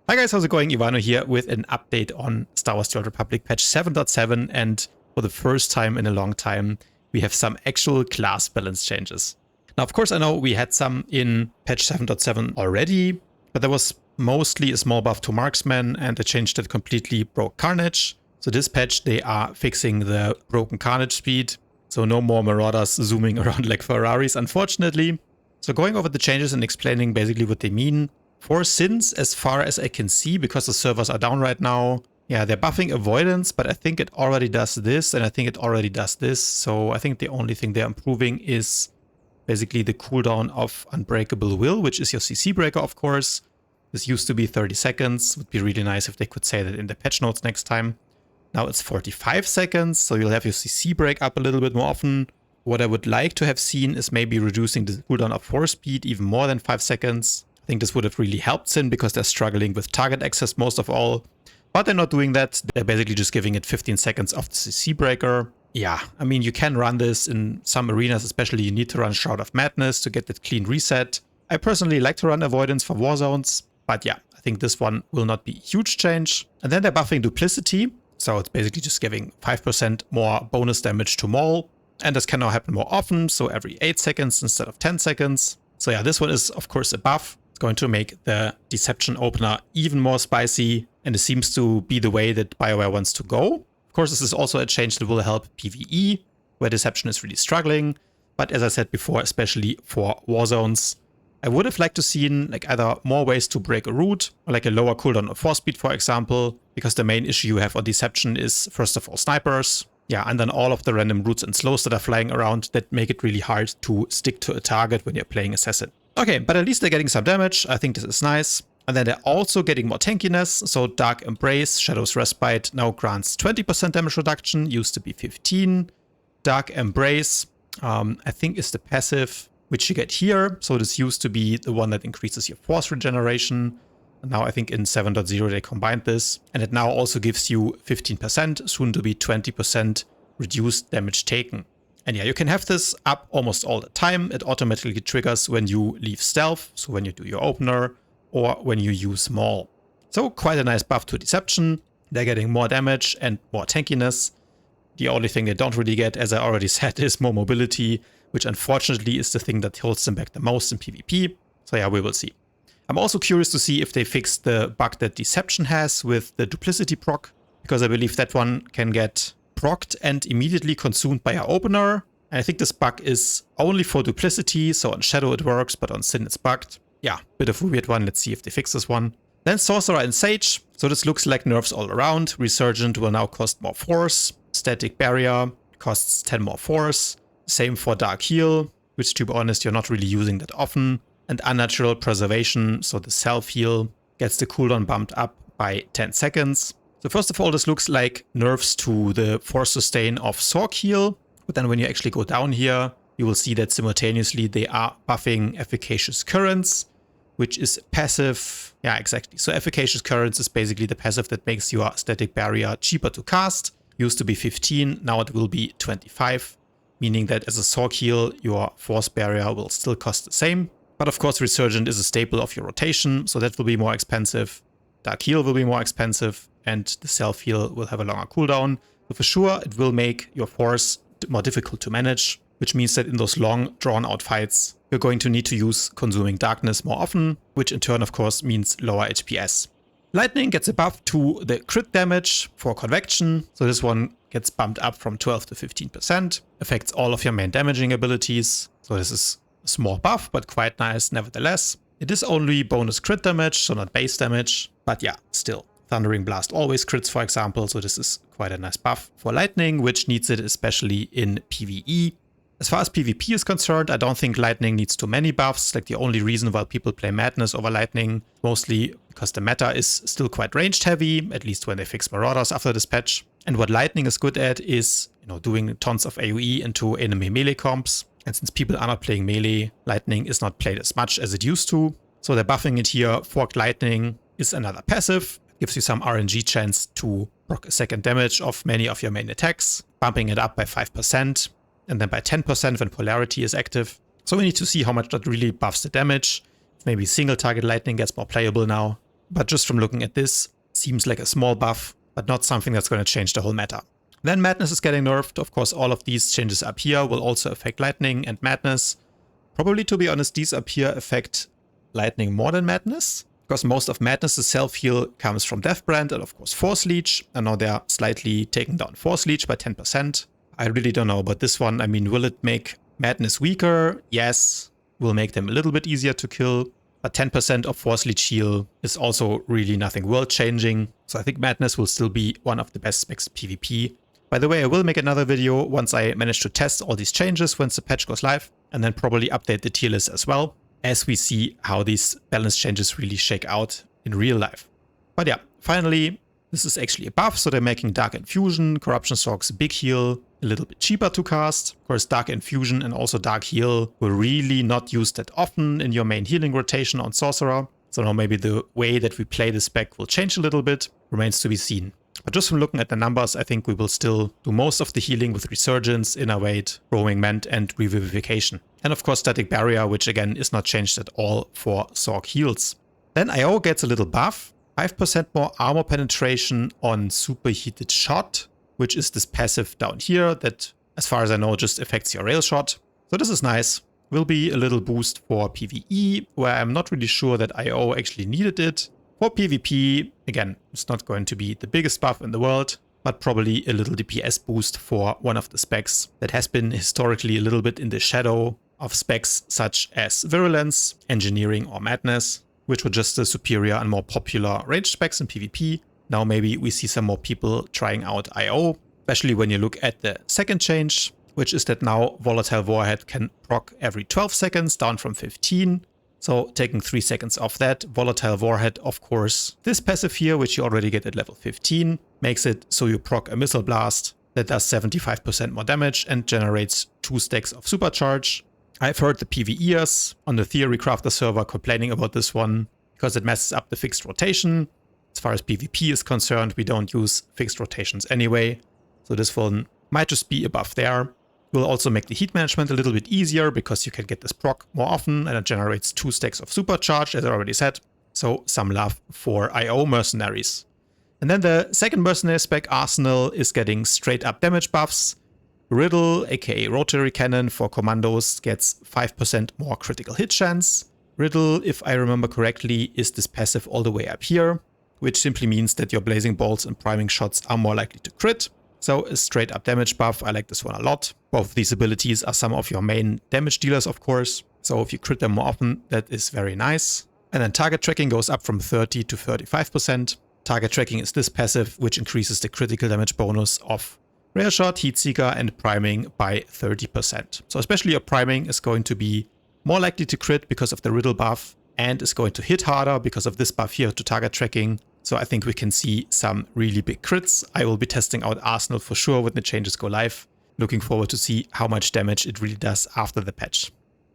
Hi guys, how's it going? Ivano here with an update on Star Wars: The Old Republic patch 7.7, and for the first time in a long time, we have some actual class balance changes. Now, of course, I know we had some in patch 7.7 already, but there was mostly a small buff to Marksman and a change that completely broke Carnage. So this patch, they are fixing the broken Carnage speed, so no more Marauders zooming around like Ferraris, unfortunately. So going over the changes and explaining basically what they mean. For Sins, as far as I can see, because the servers are down right now, yeah, they're buffing Avoidance, but I think it already does this, and I think it already does this. So I think the only thing they're improving is basically the cooldown of Unbreakable Will, which is your CC breaker, of course. This used to be 30 seconds. Would be really nice if they could say that in the patch notes next time. Now it's 45 seconds, so you'll have your CC break up a little bit more often. What I would like to have seen is maybe reducing the cooldown of Force Speed even more than 5 seconds. I think this would have really helped Sin because they're struggling with target access most of all. But they're not doing that. They're basically just giving it 15 seconds of the CC breaker. Yeah, I mean, you can run this in some arenas, especially you need to run Shroud of Madness to get that clean reset. I personally like to run Avoidance for war zones, but yeah, I think this one will not be a huge change. And then they're buffing Duplicity, so it's basically just giving 5% more bonus damage to Maul. And this can now happen more often, so every 8 seconds instead of 10 seconds. So yeah, this one is of course a buff. It's going to make the Deception opener even more spicy, and it seems to be the way that BioWare wants to go. Of course, this is also a change that will help PvE, where Deception is really struggling. But as I said before, especially for war zones, I would have liked to see like either more ways to break a route, or like a lower cooldown of force speed, for example, because the main issue you have on Deception is, first of all, snipers. Yeah, and then all of the random routes and slows that are flying around that make it really hard to stick to a target when you're playing Assassin. Okay, but at least they're getting some damage. I think this is nice. And then they're also getting more tankiness. So Dark Embrace, Shadow's Respite now grants 20% damage reduction. Used to be 15. Dark Embrace, I think is the passive, which you get here. So this used to be the one that increases your force regeneration. And now I think in 7.0 they combined this. And it now also gives you 15%, soon to be 20% reduced damage taken. And yeah, you can have this up almost all the time. It automatically triggers when you leave stealth, so when you do your opener, or when you use Maul. So quite a nice buff to Deception. They're getting more damage and more tankiness. The only thing they don't really get, as I already said, is more mobility, which unfortunately is the thing that holds them back the most in PvP. So yeah, we will see. I'm also curious to see if they fix the bug that Deception has with the Duplicity proc, because I believe that one can get procced and immediately consumed by our opener. And I think this bug is only for Duplicity, so on Shadow it works, but on Sin it's bugged. Yeah, bit of a weird one. Let's see if they fix this one. Then Sorcerer and Sage. So this looks like nerfs all around. Resurgent will now cost more force. Static Barrier costs 10 more force. Same for Dark Heal, which to be honest you're not really using that often. And Unnatural Preservation, so the self heal, gets the cooldown bumped up by 10 seconds. So first of all, this looks like nerfs to the force sustain of Sorc Heal. But then when you actually go down here, you will see that simultaneously they are buffing Efficacious Currents, which is passive. Yeah, exactly. So Efficacious Currents is basically the passive that makes your Static Barrier cheaper to cast. Used to be 15, now it will be 25. Meaning that as a Sorc Heal, your Force Barrier will still cost the same. But of course, Resurgent is a staple of your rotation, so that will be more expensive. Dark Heal will be more expensive, and the self-heal will have a longer cooldown. So for sure, it will make your force more difficult to manage, which means that in those long, drawn-out fights, you're going to need to use Consuming Darkness more often, which in turn, of course, means lower HPS. Lightning gets a buff to the crit damage for Convection, so this one gets bumped up from 12 to 15%, affects all of your main damaging abilities, so this is a small buff, but quite nice nevertheless. It is only bonus crit damage, so not base damage, but yeah, still. Thundering Blast always crits, for example, so this is quite a nice buff for Lightning, which needs it especially in PvE. As far as PvP is concerned, I don't think Lightning needs too many buffs. Like the only reason why people play Madness over Lightning, mostly because the meta is still quite ranged heavy, at least when they fix Marauders after this patch. And what Lightning is good at is, doing tons of AoE into enemy melee comps. And since people are not playing melee, Lightning is not played as much as it used to. So they're buffing it here. Forked Lightning is another passive. Gives you some RNG chance to proc a second damage of many of your main attacks. Bumping it up by 5%. And then by 10% when Polarity is active. So we need to see how much that really buffs the damage. Maybe single target Lightning gets more playable now. but just from looking at this, seems like a small buff, but not something that's going to change the whole meta. Then Madness is getting nerfed. Of course, all of these changes up here will also affect Lightning and Madness. Probably, to be honest, these up here affect Lightning more than Madness, because most of Madness's self-heal comes from Deathbrand and of course Force Leech, and now they're slightly taking down Force Leech by 10%. I really don't know about this one. I mean, will it make Madness weaker? Yes. Will make them a little bit easier to kill, but 10% of Force Leech heal is also really nothing world-changing, so I think Madness will still be one of the best specs PvP. By the way, I will make another video once I manage to test all these changes once the patch goes live, and then probably update the tier list as well, as we see how these balance changes really shake out in real life. But yeah, finally, this is actually a buff, so they're making Dark Infusion, Corruption Sock's big heal a little bit cheaper to cast. Of course, Dark Infusion and also Dark Heal were really not used that often in your main healing rotation on Sorcerer, so now maybe the way that we play the spec will change a little bit, remains to be seen. But just from looking at the numbers, I think we will still do most of the healing with Resurgence, Inner Weight, Growing Mend and Revivification. And of course Static Barrier, which again is not changed at all for Sorc heals. Then IO gets a little buff, 5% more armor penetration on Superheated Shot, which is this passive down here that, as far as I know, just affects your rail shot. So this is nice. Will be a little boost for PvE, where I'm not really sure that IO actually needed it. For PvP, again, it's not going to be the biggest buff in the world, but probably a little DPS boost for one of the specs that has been historically a little bit in the shadow of specs such as Virulence, Engineering or Madness, which were just the superior and more popular ranged specs in PvP. Now maybe we see some more people trying out IO, especially when you look at the second change, which is that now Volatile Warhead can proc every 12 seconds, down from 15. So taking 3 seconds off that, Volatile Warhead, of course, this passive here, which you already get at level 15, makes it so you proc a Missile Blast that does 75% more damage and generates 2 stacks of Supercharge. I've heard the PvEers on the Theory Crafter server complaining about this one because it messes up the fixed rotation. As far as PvP is concerned, we don't use fixed rotations anyway, so this one might just be a buff there. Will also make the heat management a little bit easier because you can get this proc more often and it generates 2 stacks of Supercharge, as I already said. So some love for IO Mercenaries. And then the second Mercenary spec, Arsenal, is getting straight up damage buffs. Riddle, aka Rotary Cannon for commandos, gets 5% more critical hit chance. Riddle, if I remember correctly, is this passive all the way up here, which simply means that your blazing bolts and priming shots are more likely to crit. So a straight up damage buff, I like this one a lot. Both of these abilities are some of your main damage dealers, of course. So if you crit them more often, that is very nice. And then target tracking goes up from 30 to 35%. Target tracking is this passive, which increases the critical damage bonus of Rail Shot, Heat Seeker and Priming by 30%. So especially your Priming is going to be more likely to crit because of the Riddle buff and is going to hit harder because of this buff here to target tracking. So I think we can see some really big crits. I will be testing out Arsenal for sure when the changes go live. Looking forward to see how much damage it really does after the patch.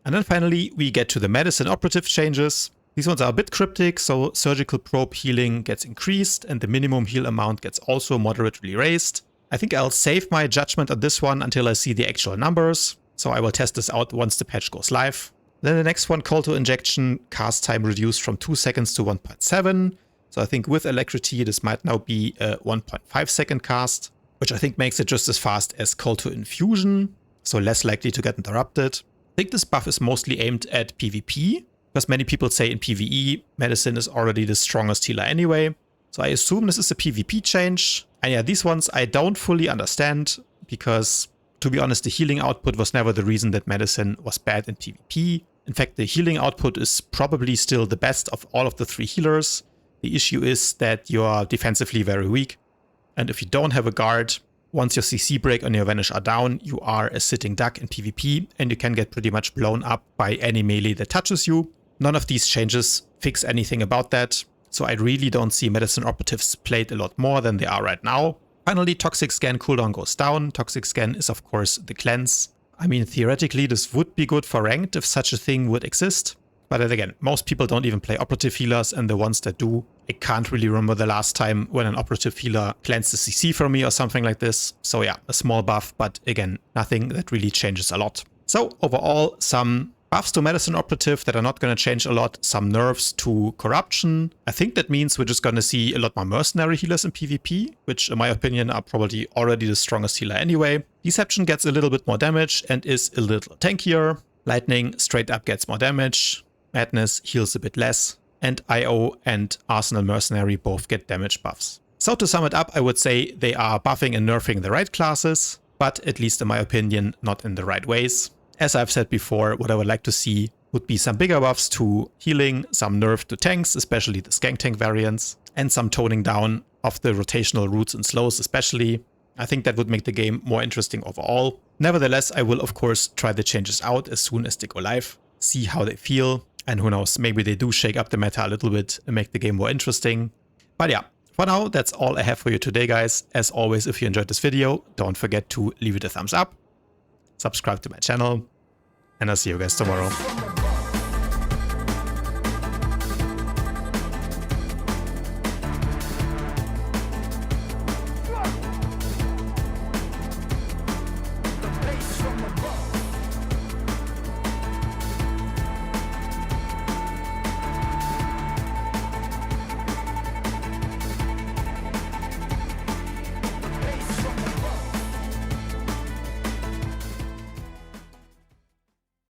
And then finally we get to the Medicine Operative changes. These ones are a bit cryptic, so Surgical Probe healing gets increased and the minimum heal amount gets also moderately raised. I think I'll save my judgment on this one until I see the actual numbers, so I will test this out once the patch goes live. Then the next one, Call to Injection, cast time reduced from 2 seconds to 1.7. So I think with Alacrity this might now be a 1.5 second cast, which I think makes it just as fast as Call to Infusion, so less likely to get interrupted. I think this buff is mostly aimed at PvP, because many people say in PvE, Medicine is already the strongest healer anyway. So I assume this is a PvP change. And yeah, these ones I don't fully understand, because to be honest, the healing output was never the reason that Medicine was bad in PvP. In fact, the healing output is probably still the best of all of the 3 healers. The issue is that you're defensively very weak. And if you don't have a guard, once your CC break and your vanish are down, you are a sitting duck in PvP and you can get pretty much blown up by any melee that touches you. None of these changes fix anything about that. So I really don't see Medicine Operatives played a lot more than they are right now. Finally, Toxic Scan cooldown goes down. Toxic Scan is of course the cleanse. I mean, theoretically this would be good for ranked if such a thing would exist. But then again, most people don't even play Operative healers, and the ones that do, I can't really remember the last time when an Operative healer cleansed the CC from me or something like this. So yeah, a small buff, but again, nothing that really changes a lot. So overall, some Buffs to Medicine Operative that are not going to change a lot. Some nerfs to Corruption. I think that means we're just going to see a lot more Mercenary healers in PvP, which in my opinion are probably already the strongest healer anyway. Deception gets a little bit more damage and is a little tankier. Lightning straight up gets more damage. Madness heals a bit less. And IO and Arsenal Mercenary both get damage buffs. So to sum it up, I would say they are buffing and nerfing the right classes, but at least in my opinion, not in the right ways. As I've said before, what I would like to see would be some bigger buffs to healing, some nerf to tanks, especially the skank tank variants, and some toning down of the rotational routes and slows especially. I think that would make the game more interesting overall. Nevertheless, I will of course try the changes out as soon as they go live, see how they feel, and who knows, maybe they do shake up the meta a little bit and make the game more interesting. But yeah, for now, that's all I have for you today, guys. As always, if you enjoyed this video, don't forget to leave it a thumbs up, subscribe to my channel, and I'll see you guys tomorrow.